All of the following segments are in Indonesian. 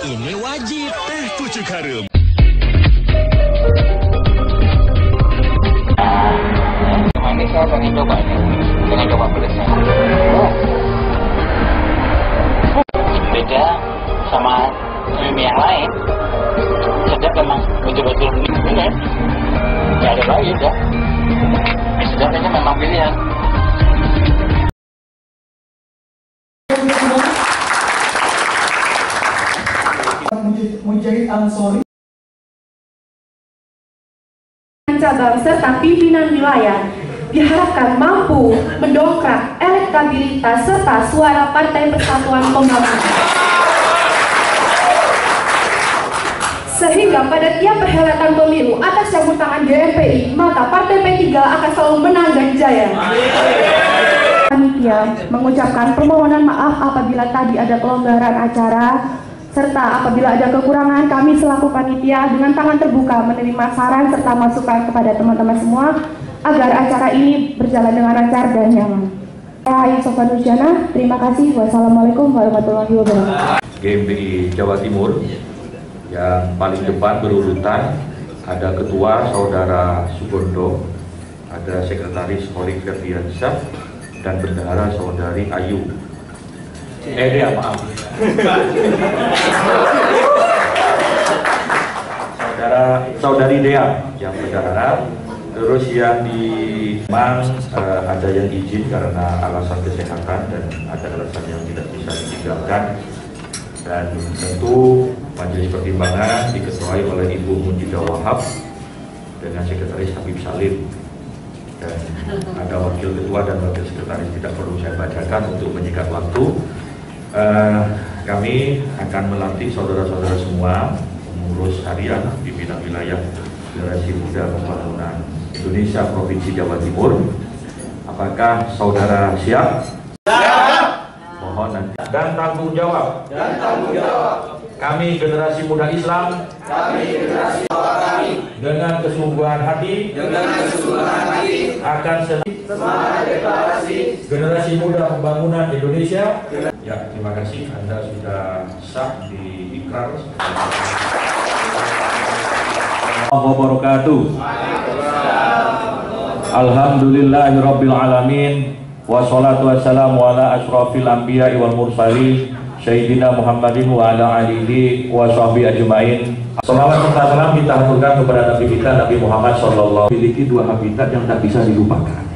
ini wajib. Teh pucuk harum. Ini saya pengen coba pedasnya. Beda sama mie yang lain. Sedap memang betul-betul benar. Gak ada lagi ya. Mie sedap ini memang pilihan. Mujahid Ansori cabang serta pimpinan wilayah diharapkan mampu mendongkrak elektabilitas serta suara Partai Persatuan Pembangunan, sehingga pada tiap perhelatan pemilu atas campur tangan GMPI, maka Partai P3 akan selalu menang dan jaya. Panitia mengucapkan permohonan maaf apabila tadi ada pelonggaran acara, serta apabila ada kekurangan, kami selaku panitia dengan tangan terbuka menerima saran serta masukan kepada teman-teman semua agar acara ini berjalan dengan lancar dan nyaman. Saya Sofa Nurjana, terima kasih. Wassalamualaikum warahmatullahi wabarakatuh. GMPI Jawa Timur yang paling depan berurutan ada Ketua Saudara Sugondo, ada Sekretaris Holik Ferdiansyah, dan Bendahara Saudari Ayu. Maaf. Saudari Dea yang bendahara. Terus yang di memang ada yang izin karena alasan kesehatan dan ada alasan yang tidak bisa ditinggalkan. Dan tentu majelis pertimbangan diketuai oleh Ibu Munjidah Wahab dengan Sekretaris Habib Salim. Dan ada wakil ketua dan wakil sekretaris, tidak perlu saya bacakan untuk menyikat waktu. Kami akan melantik saudara-saudara semua pengurus harian pimpinan wilayah Generasi Muda Pembangunan Indonesia Provinsi Jawa Timur. Apakah saudara siap? Siap. Mohon nanti dan tanggung jawab. Kami Generasi Muda Islam. Dengan kesungguhan hati. Akan semangat deklarasi Generasi Muda Pembangunan Indonesia. Ya, terima kasih Anda sudah sah di ikrar. Wabarakatuh. Alhamdulillahirabbil alamin wassalatu wassalamu ala asyrafil anbiya'i wal mursalin sayyidina Muhammadin wa ala alihi wa sahbihi ajmain. Salawat serta salam kita haturkan kepada Nabi kita Nabi Muhammad sallallahu alaihi wasallam. Memiliki dua habitat yang tak bisa dilupakan.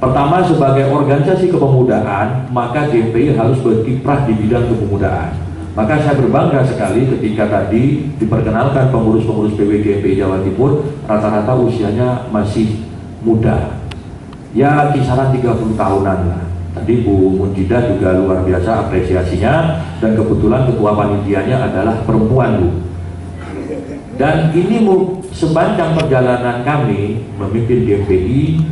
Pertama, sebagai organisasi kepemudaan, maka GMPI harus berkiprah di bidang kepemudaan. Maka saya berbangga sekali ketika tadi diperkenalkan pengurus-pengurus PW GMPI Jawa Timur, rata-rata usianya masih muda. Ya, kisaran 30 tahunan lah. Tadi Bu Munjidah juga luar biasa apresiasinya, dan kebetulan ketua panitianya adalah perempuan, Bu. Dan ini sepanjang perjalanan kami memimpin GMPI,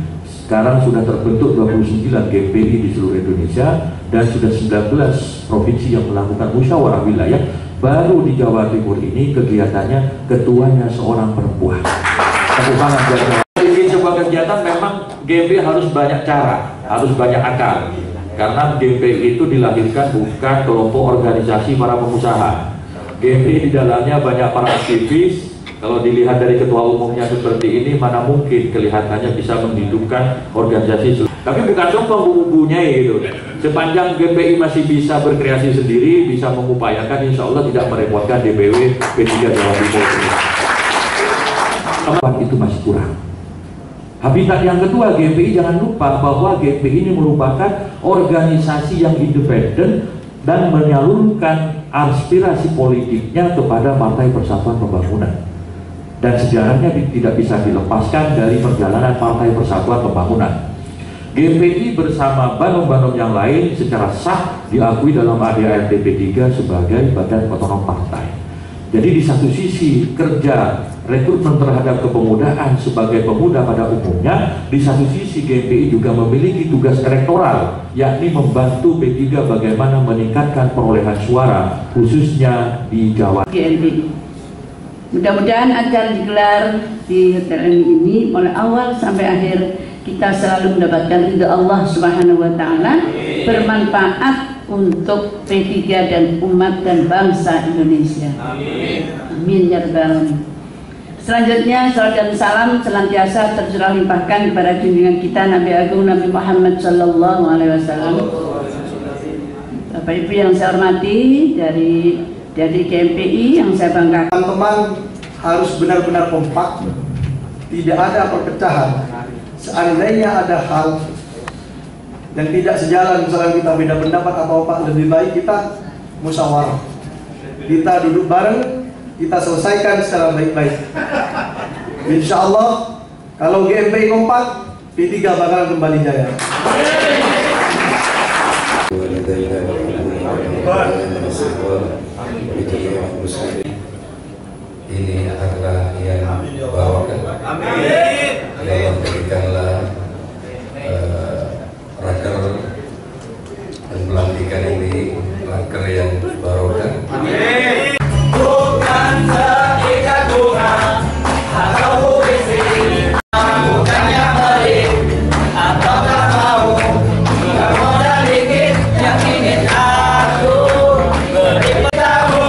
sekarang sudah terbentuk 29 GMPI di seluruh Indonesia dan sudah 19 provinsi yang melakukan musyawarah wilayah. Baru di Jawa Timur ini kegiatannya ketuanya seorang perempuan. Ini sebuah kegiatan memang GMPI harus banyak cara, harus banyak akal. Karena GMPI itu dilahirkan bukan kelompok organisasi para pengusaha. GMPI di dalamnya banyak para aktivis. Kalau dilihat dari ketua umumnya seperti ini, mana mungkin kelihatannya bisa menghidupkan organisasi. Tapi bukan sombong bumbunya gitu. Sepanjang GMPI masih bisa berkreasi sendiri, bisa mengupayakan, insya Allah tidak merepotkan DPW P3 Jawa Timur. Itu masih kurang. Habitat yang kedua, GMPI jangan lupa bahwa GMPI ini merupakan organisasi yang independen dan menyalurkan aspirasi politiknya kepada Partai Persatuan Pembangunan. Dan sejarahnya tidak bisa dilepaskan dari perjalanan Partai Persatuan Pembangunan. GMPI bersama banom-banom yang lain secara sah diakui dalam ADART P3 sebagai badan otonom partai. Jadi di satu sisi kerja rekrutmen terhadap kepemudaan sebagai pemuda pada umumnya, di satu sisi GMPI juga memiliki tugas elektoral, yakni membantu P3 bagaimana meningkatkan perolehan suara khususnya di Jawa. GMPI mudah-mudahan akan digelar di hotel ini mulai awal sampai akhir kita selalu mendapatkan ridha Allah Subhanahu wa taala, bermanfaat untuk P3 dan umat dan bangsa Indonesia. Amin ya rabbal alamin. Selanjutnya, salam dan salam senantiasa tercurah limpahkan kepada junjungan kita Nabi Agung Nabi Muhammad Sallallahu Alaihi Wasallam. Bapak Ibu yang saya hormati dari GMPI yang saya banggakan. Teman-teman harus benar-benar kompak, tidak ada perpecahan. Seandainya ada hal yang tidak sejalan, misalnya kita beda pendapat atau apa, lebih baik kita musyawarah. Kita duduk bareng, kita selesaikan secara baik-baik. Insya Allah, kalau GMPI kompak, P3 bakalan kembali jaya. Ini adalah yang bawakan. Ya, berikanlah raker dan pelantikan ini raker yang barokah. Bukan seikat bunga atau puisi, bukannya pelik atau tak mau, bukan modal dikit yang ingin aku beri tahu.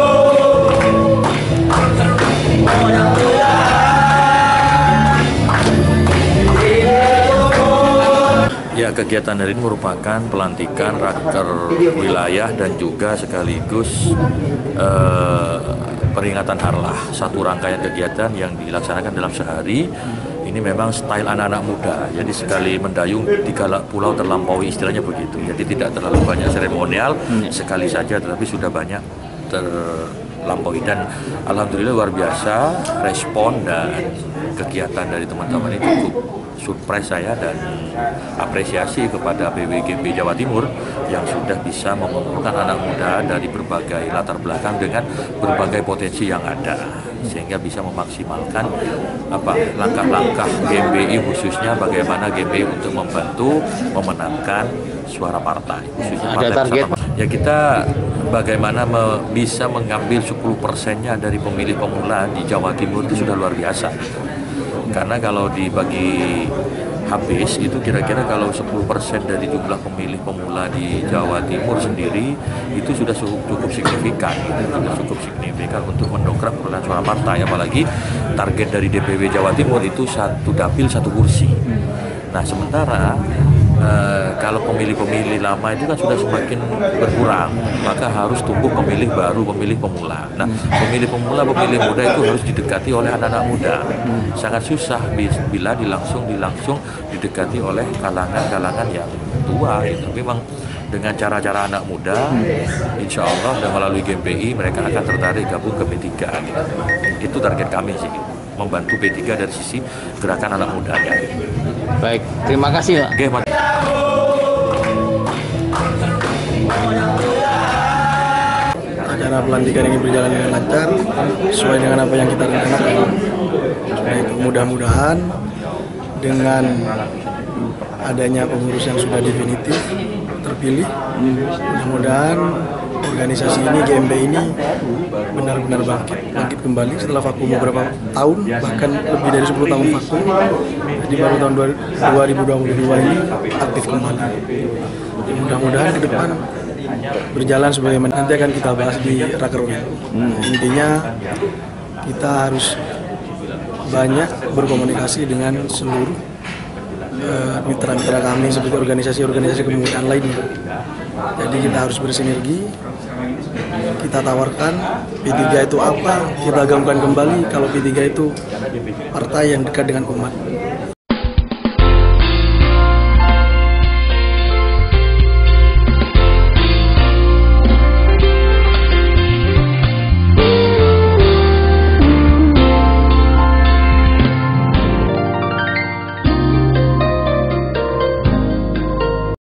Ya, kegiatan hari ini merupakan pelantikan raker wilayah dan juga sekaligus peringatan harlah, satu rangkaian kegiatan yang dilaksanakan dalam sehari. Ini memang style anak-anak muda, jadi sekali mendayung 3 pulau terlampaui, istilahnya begitu. Jadi tidak terlalu banyak seremonial, sekali saja tetapi sudah banyak terlampaui. Dan alhamdulillah luar biasa respon dan kegiatan dari teman-teman ini cukup surprise saya dan apresiasi kepada PWGP Jawa Timur yang sudah bisa mengumpulkan anak muda dari berbagai latar belakang dengan berbagai potensi yang ada, sehingga bisa memaksimalkan langkah-langkah GMPI, khususnya bagaimana GMPI untuk membantu memenangkan suara partai, khususnya partai target. Ya, kita bagaimana bisa mengambil 10%-nya dari pemilih pemula di Jawa Timur itu sudah luar biasa. Karena kalau dibagi habis itu kira-kira kalau 10% dari jumlah pemilih pemula di Jawa Timur sendiri itu sudah cukup signifikan, untuk mendongkrak perolehan suara partai. Apalagi target dari DPW Jawa Timur itu 1 dapil 1 kursi. Nah, sementara kalau pemilih-pemilih lama itu kan sudah semakin berkurang, maka harus tumbuh pemilih baru, pemilih pemula. Nah, pemilih pemula, pemilih muda itu harus didekati oleh anak-anak muda. Sangat susah bila langsung didekati oleh kalangan-kalangan yang tua. Itu memang dengan cara-cara anak muda, insya Allah dan melalui GMPI mereka akan tertarik gabung ke P3. Gitu. Itu target kami sih, membantu P3 dari sisi gerakan anak mudanya. Baik, terima kasih Pak. Acara pelantikan ini berjalan dengan lancar sesuai dengan apa yang kita rencanakan. Mudah-mudahan dengan adanya pengurus yang sudah definitif terpilih, mudah-mudahan organisasi ini, GMPI ini benar-benar bangkit kembali setelah vakum beberapa tahun, bahkan lebih dari 10 tahun vakum. Jadi baru tahun 2022 ini aktif kembali. Mudah-mudahan ke depan berjalan sebagaimana nanti akan kita bahas di Rakerwil. Intinya kita harus banyak berkomunikasi dengan seluruh mitra-mitra kami seperti organisasi-organisasi kemudaan lainnya. Jadi kita harus bersinergi, kita tawarkan P3 itu apa, kita gaungkan kembali kalau P3 itu partai yang dekat dengan umat.